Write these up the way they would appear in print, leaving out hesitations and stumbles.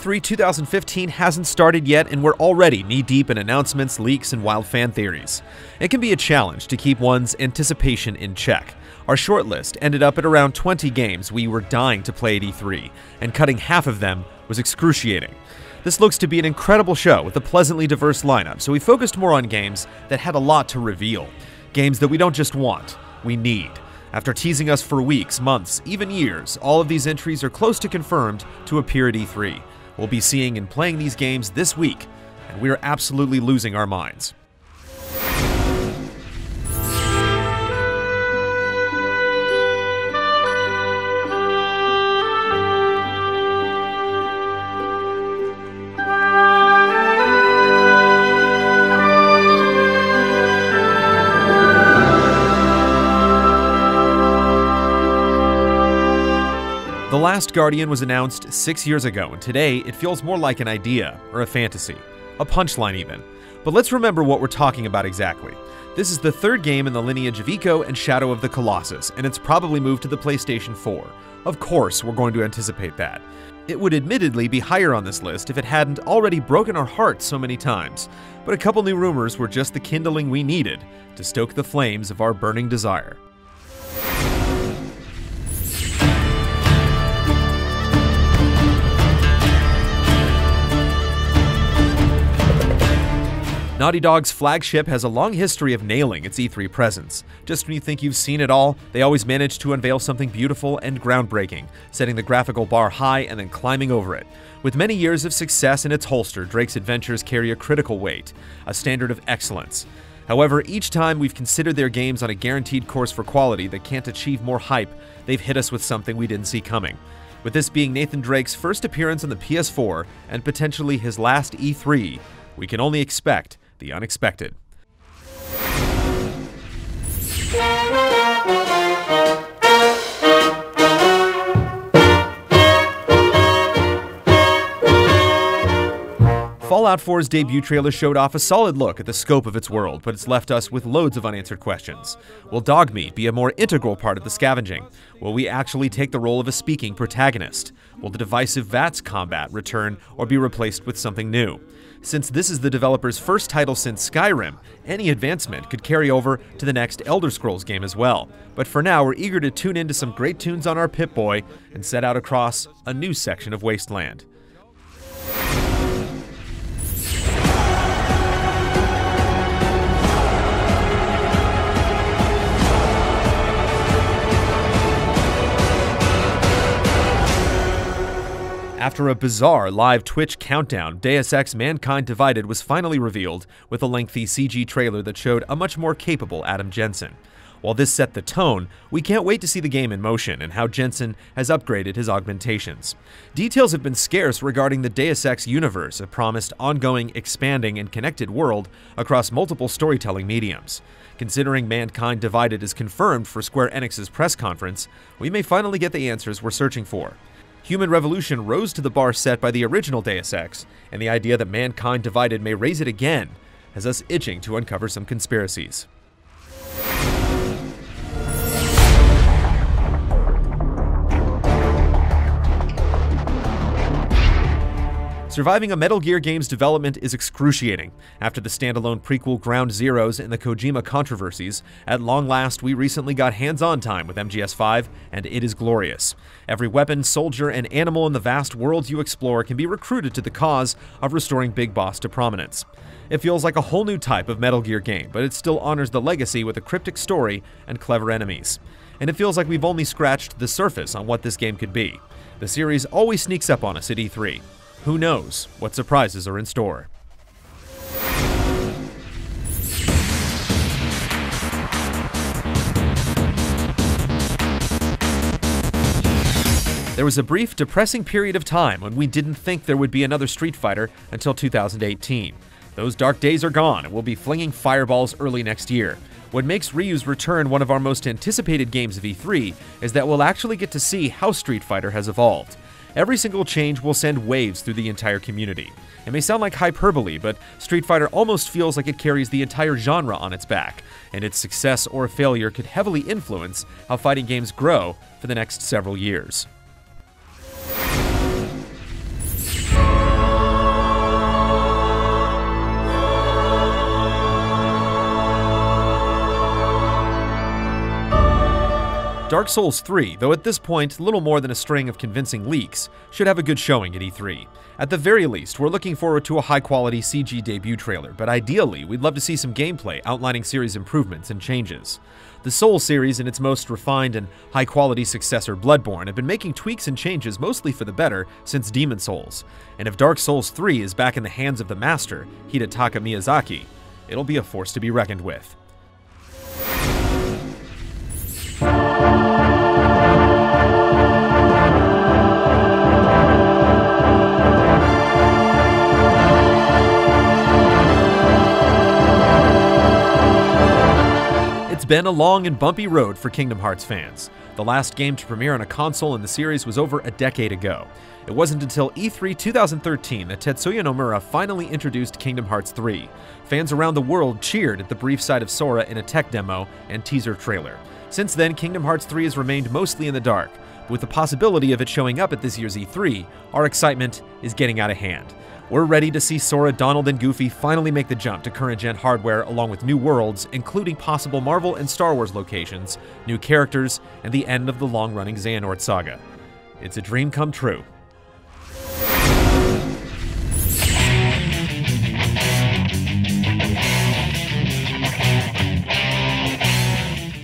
E3 2015 hasn't started yet, and we're already knee-deep in announcements, leaks, and wild fan theories. It can be a challenge to keep one's anticipation in check. Our shortlist ended up at around 20 games we were dying to play at E3, and cutting half of them was excruciating. This looks to be an incredible show with a pleasantly diverse lineup, so we focused more on games that had a lot to reveal. Games that we don't just want, we need. After teasing us for weeks, months, even years, all of these entries are close to confirmed to appear at E3. We'll be seeing and playing these games this week, and we are absolutely losing our minds. The Last Guardian was announced 6 years ago, and today it feels more like an idea, or a fantasy, a punchline even. But let's remember what we're talking about exactly. This is the third game in the lineage of Ico and Shadow of the Colossus, and it's probably moved to the PlayStation 4. Of course, we're going to anticipate that. It would admittedly be higher on this list if it hadn't already broken our hearts so many times, but a couple new rumors were just the kindling we needed to stoke the flames of our burning desire. Naughty Dog's flagship has a long history of nailing its E3 presence. Just when you think you've seen it all, they always manage to unveil something beautiful and groundbreaking, setting the graphical bar high and then climbing over it. With many years of success in its holster, Drake's adventures carry a critical weight, a standard of excellence. However, each time we've considered their games on a guaranteed course for quality that can't achieve more hype, they've hit us with something we didn't see coming. With this being Nathan Drake's first appearance on the PS4, and potentially his last E3, we can only expect the unexpected. Fallout 4's debut trailer showed off a solid look at the scope of its world, but it's left us with loads of unanswered questions. Will dog meat be a more integral part of the scavenging? Will we actually take the role of a speaking protagonist? Will the divisive VATS combat return or be replaced with something new? Since this is the developer's first title since Skyrim, any advancement could carry over to the next Elder Scrolls game as well. But for now, we're eager to tune into some great tunes on our Pip-Boy and set out across a new section of Wasteland. After a bizarre live Twitch countdown, Deus Ex Mankind Divided was finally revealed with a lengthy CG trailer that showed a much more capable Adam Jensen. While this set the tone, we can't wait to see the game in motion and how Jensen has upgraded his augmentations. Details have been scarce regarding the Deus Ex universe, a promised ongoing, expanding, and connected world across multiple storytelling mediums. Considering Mankind Divided is confirmed for Square Enix's press conference, we may finally get the answers we're searching for. Human Revolution rose to the bar set by the original Deus Ex, and the idea that Mankind Divided may raise it again has us itching to uncover some conspiracies. Surviving a Metal Gear game's development is excruciating. After the standalone prequel Ground Zeroes and the Kojima controversies, at long last we recently got hands-on time with MGS5, and it is glorious. Every weapon, soldier, and animal in the vast worlds you explore can be recruited to the cause of restoring Big Boss to prominence. It feels like a whole new type of Metal Gear game, but it still honors the legacy with a cryptic story and clever enemies. And it feels like we've only scratched the surface on what this game could be. The series always sneaks up on us at E3. Who knows what surprises are in store? There was a brief, depressing period of time when we didn't think there would be another Street Fighter until 2018. Those dark days are gone, and we'll be flinging fireballs early next year. What makes Ryu's return one of our most anticipated games of E3 is that we'll actually get to see how Street Fighter has evolved. Every single change will send waves through the entire community. It may sound like hyperbole, but Street Fighter almost feels like it carries the entire genre on its back, and its success or failure could heavily influence how fighting games grow for the next several years. Dark Souls 3, though at this point little more than a string of convincing leaks, should have a good showing at E3. At the very least, we're looking forward to a high-quality CG debut trailer, but ideally, we'd love to see some gameplay outlining series improvements and changes. The Souls series and its most refined and high-quality successor Bloodborne have been making tweaks and changes mostly for the better since Demon Souls, and if Dark Souls 3 is back in the hands of the master, Hidetaka Miyazaki, it'll be a force to be reckoned with. It's been a long and bumpy road for Kingdom Hearts fans. The last game to premiere on a console in the series was over a decade ago. It wasn't until E3 2013 that Tetsuya Nomura finally introduced Kingdom Hearts 3. Fans around the world cheered at the brief sight of Sora in a tech demo and teaser trailer. Since then, Kingdom Hearts 3 has remained mostly in the dark, but with the possibility of it showing up at this year's E3, our excitement is getting out of hand. We're ready to see Sora, Donald, and Goofy finally make the jump to current-gen hardware along with new worlds, including possible Marvel and Star Wars locations, new characters, and the end of the long-running Xehanort saga. It's a dream come true.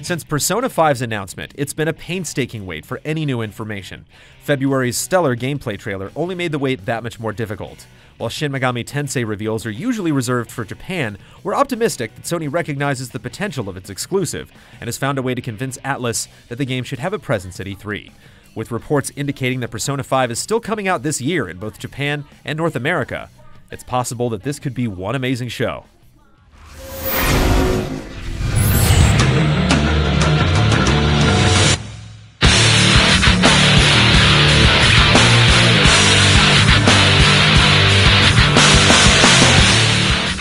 Since Persona 5's announcement, it's been a painstaking wait for any new information. February's stellar gameplay trailer only made the wait that much more difficult. While Shin Megami Tensei reveals are usually reserved for Japan, we're optimistic that Sony recognizes the potential of its exclusive and has found a way to convince Atlus that the game should have a presence at E3. With reports indicating that Persona 5 is still coming out this year in both Japan and North America, it's possible that this could be one amazing show.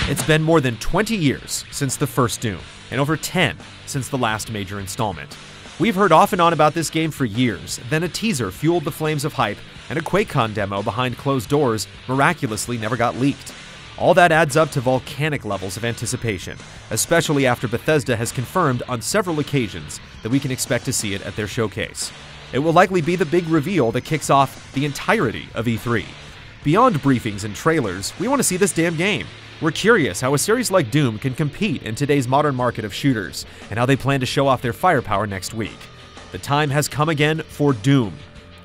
It's been more than 20 years since the first Doom, and over 10 since the last major installment. We've heard off and on about this game for years, then a teaser fueled the flames of hype, and a QuakeCon demo behind closed doors miraculously never got leaked. All that adds up to volcanic levels of anticipation, especially after Bethesda has confirmed on several occasions that we can expect to see it at their showcase. It will likely be the big reveal that kicks off the entirety of E3. Beyond briefings and trailers, we want to see this damn game. We're curious how a series like Doom can compete in today's modern market of shooters, and how they plan to show off their firepower next week. The time has come again for Doom,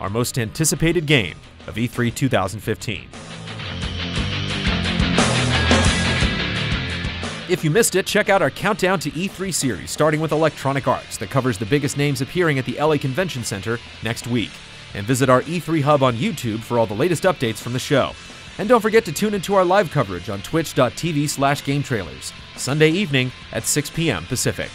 our most anticipated game of E3 2015. If you missed it, check out our Countdown to E3 series, starting with Electronic Arts, that covers the biggest names appearing at the LA Convention Center next week. And visit our E3 Hub on YouTube for all the latest updates from the show. And don't forget to tune into our live coverage on twitch.tv/GameTrailers, Sunday evening at 6 p.m. Pacific.